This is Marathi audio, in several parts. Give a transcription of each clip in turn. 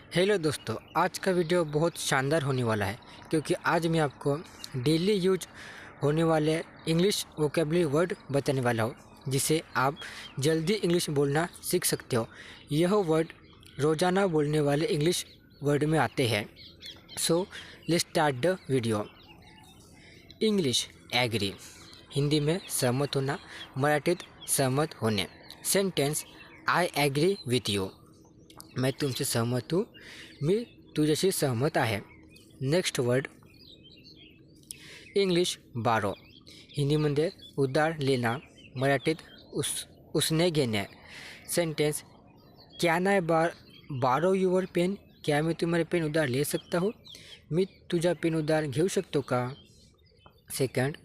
हेलो दोस्तों, आज का वीडियो बहुत शानदार होने वाला है क्योंकि आज मैं आपको डेली यूज होने वाले इंग्लिश वोकेबलरी वर्ड बताने वाला हूँ जिसे आप जल्दी इंग्लिश बोलना सीख सकते हो। यह वर्ड रोज़ाना बोलने वाले इंग्लिश वर्ड में आते हैं। So let's start the video. English agree, Hindi में सहमत होना, मराठीत सहमत होणे। Sentence I agree with you, मैं तुमसे सहमत हूँ, मी तुझ्याशी सहमत आहे। नेक्स्ट वर्ड इंग्लिश बारो, हिंदीमध्ये उधार लेना, मराठीत उसने घेणे। सेंटेंस कॅन आय बारो युअर पेन, क्या मैं तुम्हारे पेन उधार ले सकता हूँ, मी तुझा पेन उधार घेऊ शकतो का। सेकंड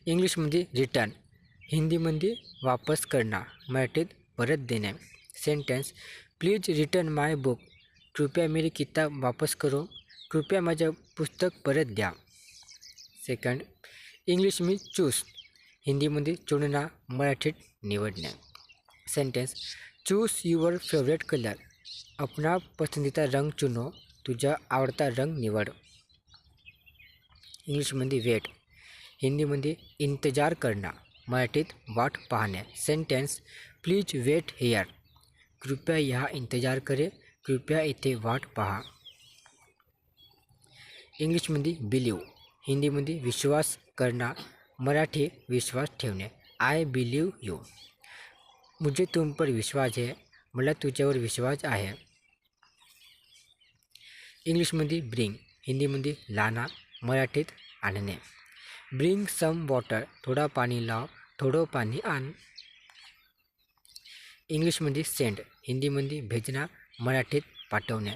इंग्लिशमध्ये रिटर्न, हिंदीमध्ये वापस करना, मराठीत परत देणे। Sentence please return my book, कृपया मेरी किताब वापस करो, कृपया माझं पुस्तक परत द्या। सेकंड इंग्लिश में चूज, हिंदीमध्ये चुनना, मराठीत निवडणे। Sentence choose your favourite colour, अपना पसंदीदा रंग चुनो, तुझा आवडता रंग निवड। इंग्लिशमध्ये वेट, हिंदीमध्ये इंतजार करना, मराठीत वाट पाहणे। सेंटेंस प्लीज वेट हियर, कृपया यहाँ इंतजार करें, कृपया इथे वाट पहा। इंग्लिशमध्ये बिलीव, हिंदीमध्ये विश्वास करना, मराठी विश्वास ठेवणे। आय बिलीव यू, मुझे तुम पर विश्वास है, मला तुझ्यावर विश्वास आहे। इंग्लिशमध्ये ब्रिंग, हिंदीमध्ये लाना, मराठीत आणणे। ब्रिंग सम वॉटर, थोडा पाणी लाव, थोडं पाणी आण। इंग्लिशमध्ये सेंड, हिंदीमध्ये भेजना, मराठीत पाठवणे।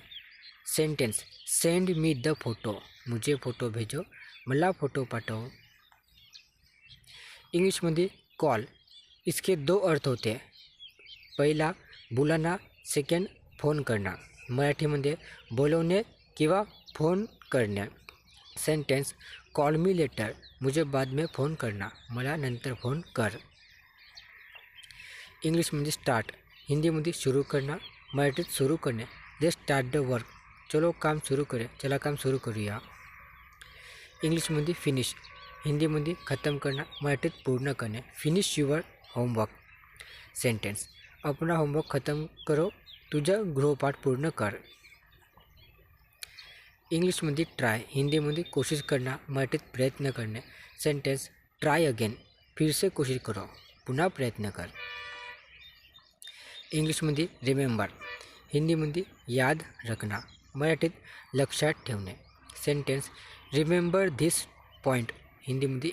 Sentence send me the photo, मुझे फोटो भेजो, मला फोटो पाठव। इंग्लिशमध्ये कॉल, इसके दो अर्थ होते हैं, पहिला बुलाना, सेकंड फोन करना, मराठीमध्ये बोलवणे किंवा फोन करणे। सेंटेंस कॉल मी लेटर, मुझे बाद में फ़ोन करना, मला नंतर फोन कर। इंग्लिशमध्ये स्टार्ट, हिंदीमध्ये सुरू करना, मराठीत सुरू करणे। लेट्स स्टार्ट द वर्क, चलो काम सुरू करें, चला काम सुरू करूया। इंग्लिशमध्ये फिनिश, हिंदीमध्ये ख़त्म करना, मराठीत पूर्ण करणे। Finish your homework. Sentence Apna homework ख़त्म करो, तुझा गृहपाठ पूर्ण कर। इंग्लिशमध्ये ट्राय, हिंदीमध्ये कोशिश करना, मराठीत प्रयत्न करणे। सेंटेंस ट्राय अगेन, फिर से कोशिश करो, पुन्हा प्रयत्न कर। इंग्लिशमध्ये रिमेंबर, हिंदीमध्ये याद रखना, मराठीत लक्षात ठेवणे। सेंटेंस रिमेंबर धिस पॉईंट, हिंदीमध्ये